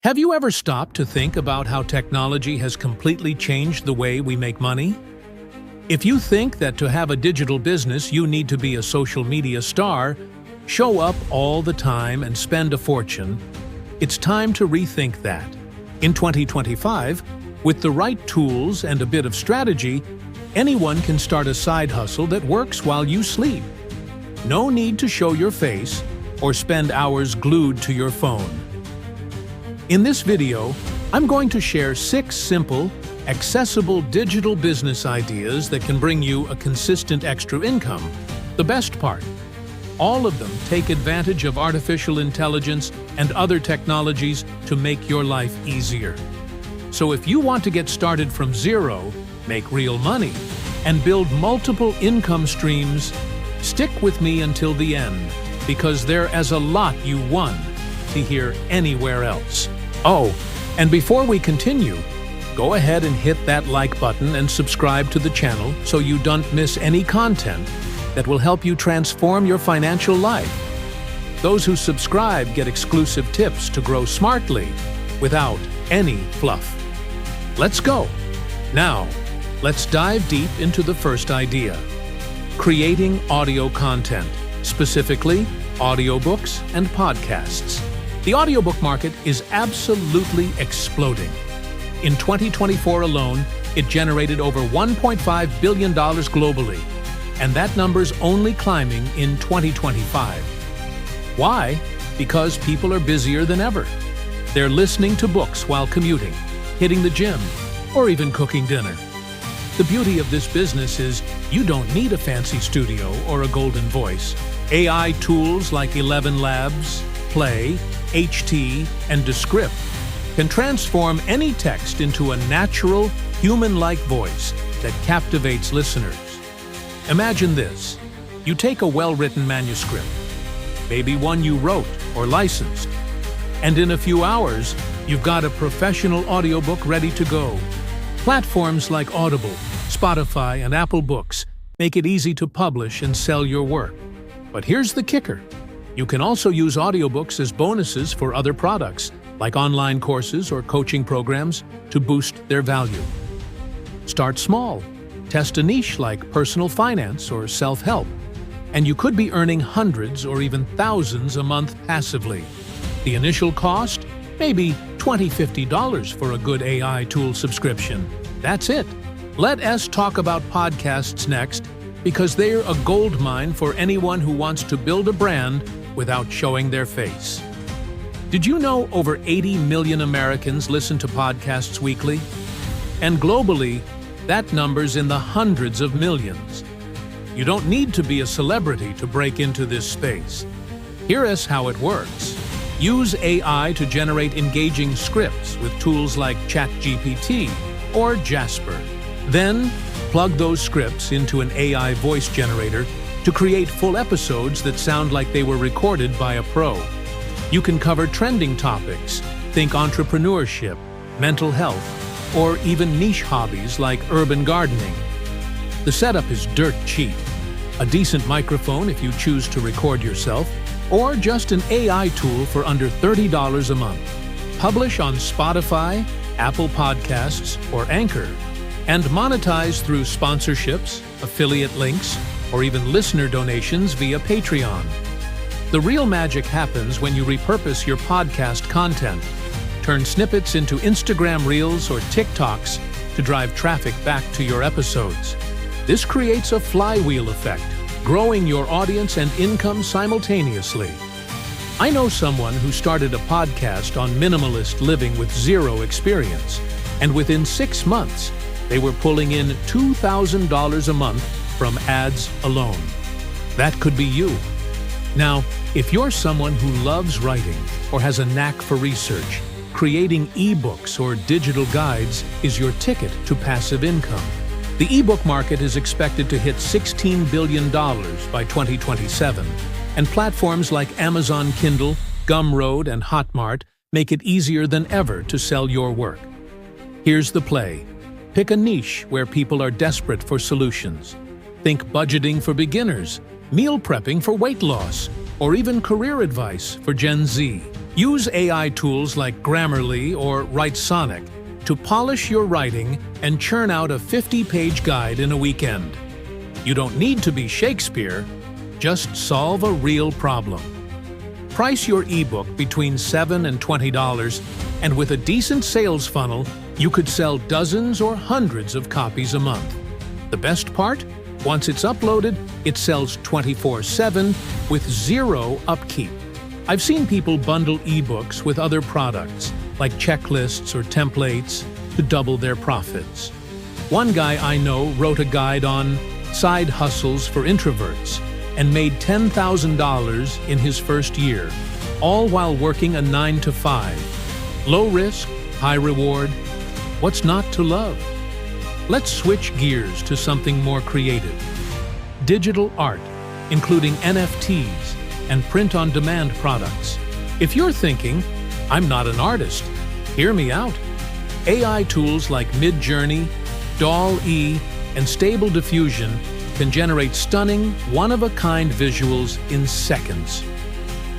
Have you ever stopped to think about how technology has completely changed the way we make money? If you think that to have a digital business you need to be a social media star, show up all the time and spend a fortune, it's time to rethink that. In 2025, with the right tools and a bit of strategy, anyone can start a side hustle that works while you sleep. No need to show your face or spend hours glued to your phone. In this video, I'm going to share 6 simple, accessible digital business ideas that can bring you a consistent extra income. The best part, all of them take advantage of artificial intelligence and other technologies to make your life easier. So if you want to get started from zero, make real money, and build multiple income streams, stick with me until the end, because there is a lot you want to hear anywhere else. Oh, and before we continue, go ahead and hit that like button and subscribe to the channel so you don't miss any content that will help you transform your financial life. Those who subscribe get exclusive tips to grow smartly without any fluff. Let's go. Now, let's dive deep into the first idea: creating audio content, specifically audiobooks and podcasts. The audiobook market is absolutely exploding. In 2024 alone, it generated over $1.5 billion globally, and that number's only climbing in 2025. Why? Because people are busier than ever. They're listening to books while commuting, hitting the gym, or even cooking dinner. The beauty of this business is you don't need a fancy studio or a golden voice. AI tools like 11 Labs, Play, HT, and Descript can transform any text into a natural, human-like voice that captivates listeners. Imagine this. You take a well-written manuscript, maybe one you wrote or licensed, and in a few hours, you've got a professional audiobook ready to go. Platforms like Audible, Spotify, and Apple Books make it easy to publish and sell your work. But here's the kicker. You can also use audiobooks as bonuses for other products, like online courses or coaching programs, to boost their value. Start small. Test a niche like personal finance or self-help, and you could be earning hundreds or even thousands a month passively. The initial cost? Maybe $20–50 for a good AI tool subscription. That's it. Let us talk about podcasts next, because they're a gold mine for anyone who wants to build a brand without showing their face. Did you know over 80 million Americans listen to podcasts weekly? And globally, that number's in the hundreds of millions. You don't need to be a celebrity to break into this space. Here is how it works. Use AI to generate engaging scripts with tools like ChatGPT or Jasper. Then, plug those scripts into an AI voice generator to create full episodes that sound like they were recorded by a pro. You can cover trending topics, think entrepreneurship, mental health, or even niche hobbies like urban gardening. The setup is dirt cheap. A decent microphone if you choose to record yourself, or just an AI tool for under $30 a month. Publish on Spotify, Apple Podcasts, or Anchor, and monetize through sponsorships, affiliate links, or even listener donations via Patreon. The real magic happens when you repurpose your podcast content. Turn snippets into Instagram Reels or TikToks to drive traffic back to your episodes. This creates a flywheel effect, growing your audience and income simultaneously. I know someone who started a podcast on minimalist living with zero experience, and within 6 months, they were pulling in $2,000 a month from ads alone. That could be you. Now, if you're someone who loves writing or has a knack for research, creating eBooks or digital guides is your ticket to passive income. The eBook market is expected to hit $16 billion by 2027, and platforms like Amazon Kindle, Gumroad, and Hotmart make it easier than ever to sell your work. Here's the play. Pick a niche where people are desperate for solutions. Think budgeting for beginners, meal prepping for weight loss, or even career advice for Gen Z. Use AI tools like Grammarly or WriteSonic to polish your writing and churn out a 50-page guide in a weekend. You don't need to be Shakespeare, just solve a real problem. Price your ebook between $7 and $20, and with a decent sales funnel, you could sell dozens or hundreds of copies a month. The best part? Once it's uploaded, it sells 24/7 with zero upkeep. I've seen people bundle ebooks with other products, like checklists or templates, to double their profits. One guy I know wrote a guide on side hustles for introverts and made $10,000 in his first year, all while working a 9-to-5. Low risk, high reward. What's not to love? Let's switch gears to something more creative. Digital art, including NFTs and print-on-demand products. If you're thinking, I'm not an artist, hear me out. AI tools like Midjourney, DALL-E, and Stable Diffusion can generate stunning, one-of-a-kind visuals in seconds.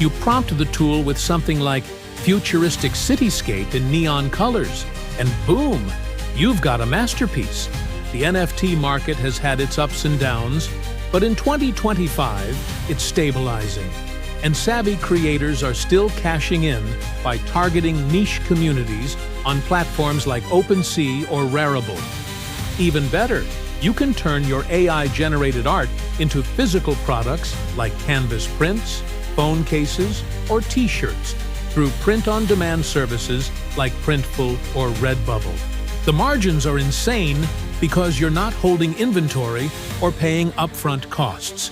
You prompt the tool with something like futuristic cityscape in neon colors, and boom, you've got a masterpiece. The NFT market has had its ups and downs, but in 2025, it's stabilizing, and savvy creators are still cashing in by targeting niche communities on platforms like OpenSea or Rarible. Even better, you can turn your AI-generated art into physical products like canvas prints, phone cases, or t-shirts through print-on-demand services like Printful or Redbubble. The margins are insane because you're not holding inventory or paying upfront costs.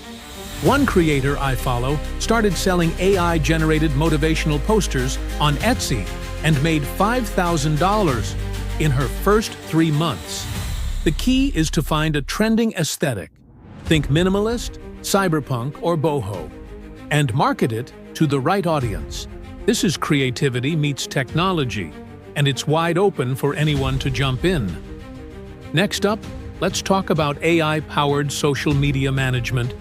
One creator I follow started selling AI-generated motivational posters on Etsy and made $5,000 in her first 3 months. The key is to find a trending aesthetic, think minimalist, cyberpunk, or boho, and market it to the right audience. This is creativity meets technology, and it's wide open for anyone to jump in. Next up, let's talk about AI-powered social media management,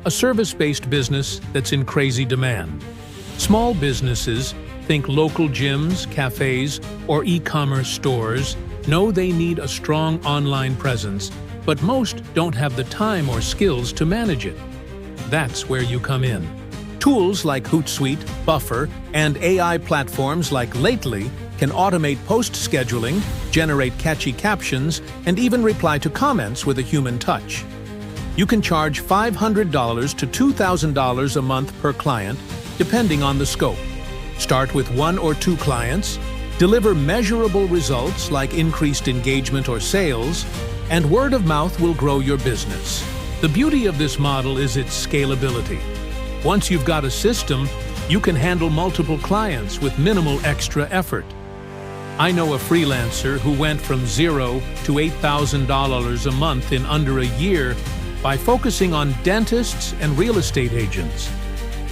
a service-based business that's in crazy demand. Small businesses, think local gyms, cafes, or e-commerce stores, know they need a strong online presence, but most don't have the time or skills to manage it. That's where you come in. Tools like Hootsuite, Buffer, and AI platforms like Lately can automate post scheduling, generate catchy captions, and even reply to comments with a human touch. You can charge $500 to $2,000 a month per client, depending on the scope. Start with 1 or 2 clients, deliver measurable results like increased engagement or sales, and word of mouth will grow your business. The beauty of this model is its scalability. Once you've got a system, you can handle multiple clients with minimal extra effort. I know a freelancer who went from $0 to $8,000 a month in under a year by focusing on dentists and real estate agents.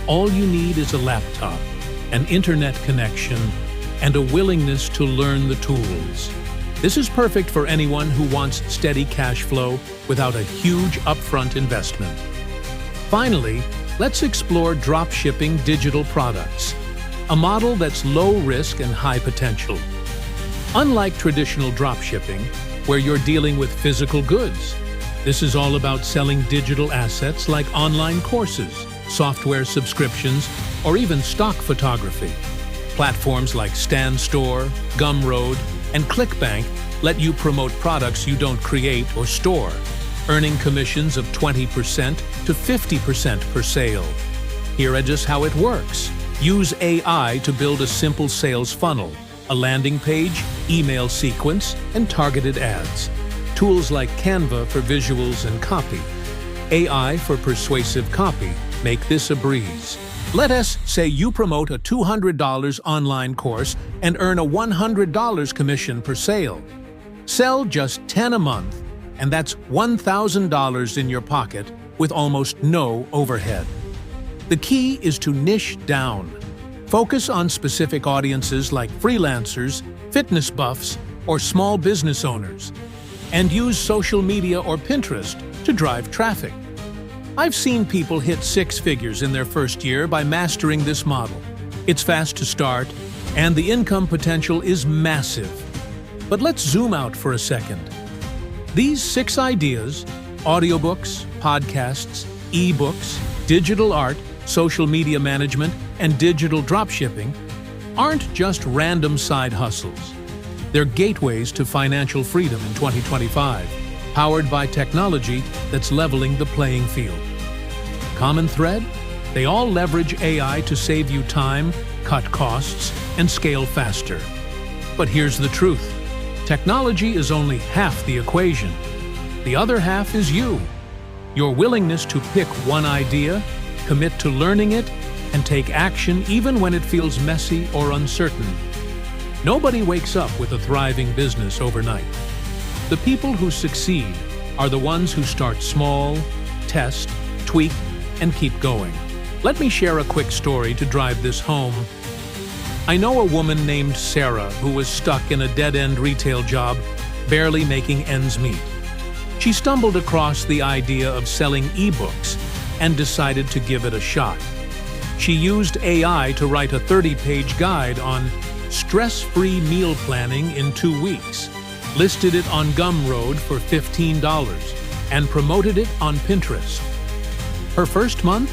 All you need is a laptop, an internet connection, and a willingness to learn the tools. This is perfect for anyone who wants steady cash flow without a huge upfront investment. Finally, let's explore dropshipping digital products, a model that's low risk and high potential. Unlike traditional dropshipping, where you're dealing with physical goods, this is all about selling digital assets like online courses, software subscriptions, or even stock photography. Platforms like StanStore, Gumroad, and ClickBank let you promote products you don't create or store, earning commissions of 20% to 50% per sale. Here is just how it works. Use AI to build a simple sales funnel, a landing page, email sequence, and targeted ads. Tools like Canva for visuals and copy, AI for persuasive copy make this a breeze. Let us say you promote a $200 online course and earn a $100 commission per sale. Sell just 10 a month, and that's $1,000 in your pocket with almost no overhead. The key is to niche down. Focus on specific audiences like freelancers, fitness buffs, or small business owners, and use social media or Pinterest to drive traffic. I've seen people hit 6 figures in their first year by mastering this model. It's fast to start, and the income potential is massive. But let's zoom out for a second. These 6 ideas, audiobooks, podcasts, eBooks, digital art, social media management, and digital dropshipping, aren't just random side hustles. They're gateways to financial freedom in 2025, powered by technology that's leveling the playing field. Common thread? They all leverage AI to save you time, cut costs, and scale faster. But here's the truth. Technology is only half the equation. The other half is you. Your willingness to pick one idea, commit to learning it, and take action even when it feels messy or uncertain. Nobody wakes up with a thriving business overnight. The people who succeed are the ones who start small, test, tweak, and keep going. Let me share a quick story to drive this home. I know a woman named Sarah who was stuck in a dead-end retail job, barely making ends meet. She stumbled across the idea of selling eBooks and decided to give it a shot. She used AI to write a 30-page guide on stress-free meal planning in 2 weeks, listed it on Gumroad for $15, and promoted it on Pinterest. Her first month,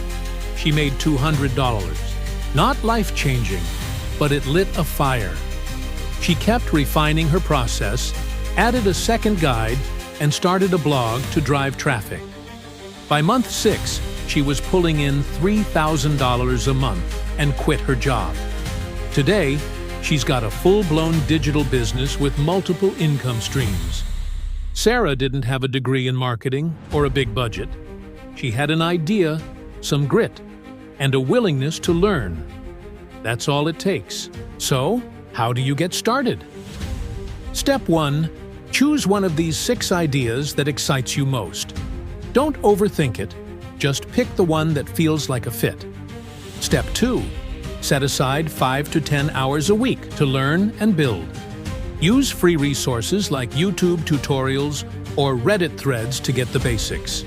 she made $200. Not life-changing, but it lit a fire. She kept refining her process, added a second guide, and started a blog to drive traffic. By month 6, she was pulling in $3,000 a month and quit her job. Today, she's got a full-blown digital business with multiple income streams. Sarah didn't have a degree in marketing or a big budget. She had an idea, some grit, and a willingness to learn. That's all it takes. So, how do you get started? Step 1. Choose one of these 6 ideas that excites you most. Don't overthink it. Just pick the one that feels like a fit. Step 2. Set aside 5 to 10 hours a week to learn and build. Use free resources like YouTube tutorials or Reddit threads to get the basics.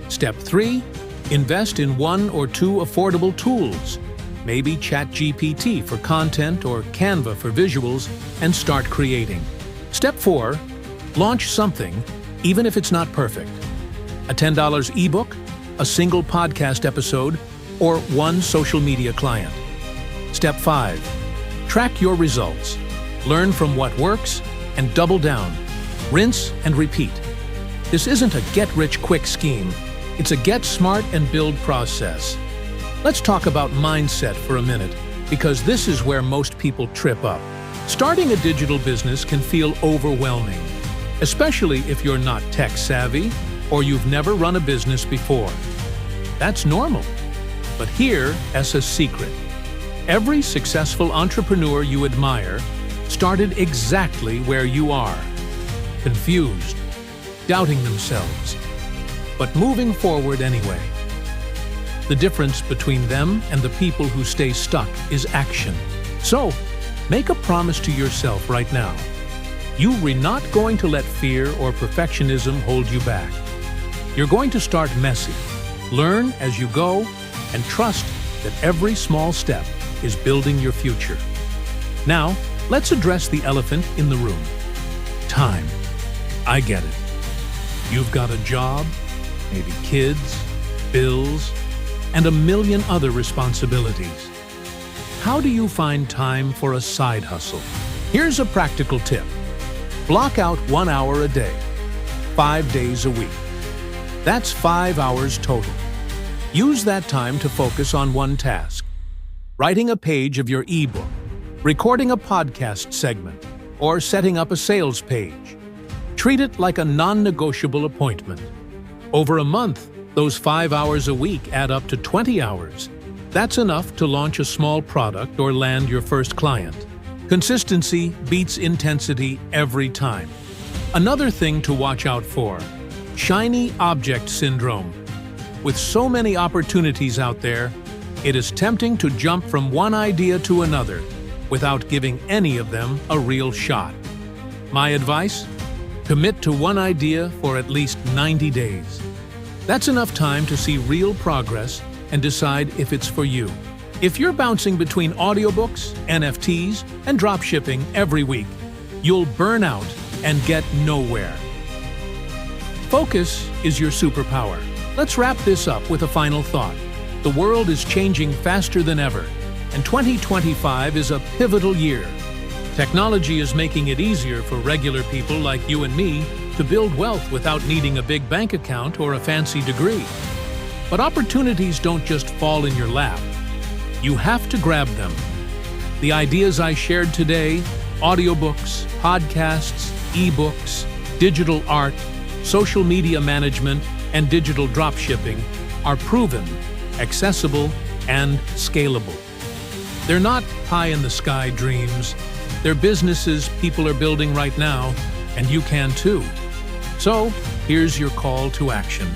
Step 3. Invest in 1 or 2 affordable tools. Maybe ChatGPT for content or Canva for visuals, and start creating. Step 4. Launch something, even if it's not perfect. A $10 ebook, a single podcast episode, or 1 social media client. Step 5. Track your results. Learn from what works and double down. Rinse and repeat. This isn't a get-rich-quick scheme. It's a get-smart-and-build process. Let's talk about mindset for a minute, because this is where most people trip up. Starting a digital business can feel overwhelming, especially if you're not tech-savvy or you've never run a business before. That's normal. But here's a secret. Every successful entrepreneur you admire started exactly where you are. Confused, doubting themselves, but moving forward anyway. The difference between them and the people who stay stuck is action. So, make a promise to yourself right now. You're not going to let fear or perfectionism hold you back. You're going to start messy, learn as you go, and trust that every small step is building your future. Now, let's address the elephant in the room. Time. I get it. You've got a job, maybe kids, bills, and a million other responsibilities. How do you find time for a side hustle? Here's a practical tip. Block out 1 hour a day, 5 days a week. That's 5 hours total. Use that time to focus on one task. Writing a page of your ebook, recording a podcast segment, or setting up a sales page. Treat it like a non-negotiable appointment. Over a month, those 5 hours a week add up to 20 hours. That's enough to launch a small product or land your first client. Consistency beats intensity every time. Another thing to watch out for: shiny object syndrome. With so many opportunities out there, it is tempting to jump from one idea to another without giving any of them a real shot. My advice? Commit to one idea for at least 90 days. That's enough time to see real progress and decide if it's for you. If you're bouncing between audiobooks, NFTs, and dropshipping every week, you'll burn out and get nowhere. Focus is your superpower. Let's wrap this up with a final thought. The world is changing faster than ever, and 2025 is a pivotal year. Technology is making it easier for regular people like you and me to build wealth without needing a big bank account or a fancy degree. But opportunities don't just fall in your lap. You have to grab them. The ideas I shared today, audiobooks, podcasts, eBooks, digital art, social media management, and digital dropshipping, are proven, accessible, and scalable. They're not pie-in-the-sky dreams. They're businesses people are building right now, and you can too. So, here's your call to action.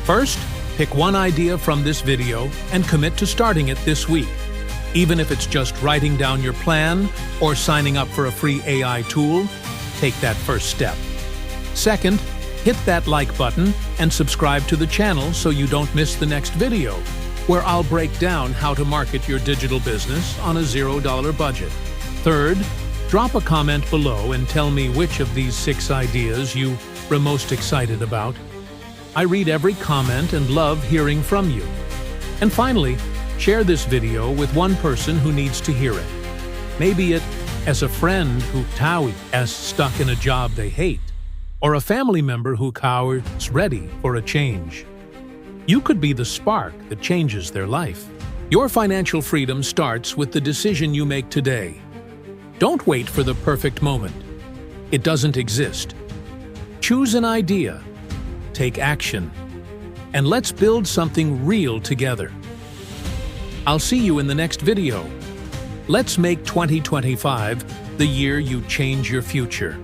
First, pick one idea from this video and commit to starting it this week. Even if it's just writing down your plan or signing up for a free AI tool, take that first step. Second, hit that like button and subscribe to the channel so you don't miss the next video, where I'll break down how to market your digital business on a $0 budget. Third, drop a comment below and tell me which of these 6 ideas you are most excited about. I read every comment and love hearing from you. And finally, share this video with one person who needs to hear it. Maybe it as a friend who is stuck in a job they hate, or a family member who is ready for a change. You could be the spark that changes their life. Your financial freedom starts with the decision you make today. Don't wait for the perfect moment. It doesn't exist. Choose an idea, take action, and let's build something real together. I'll see you in the next video. Let's make 2025 the year you change your future.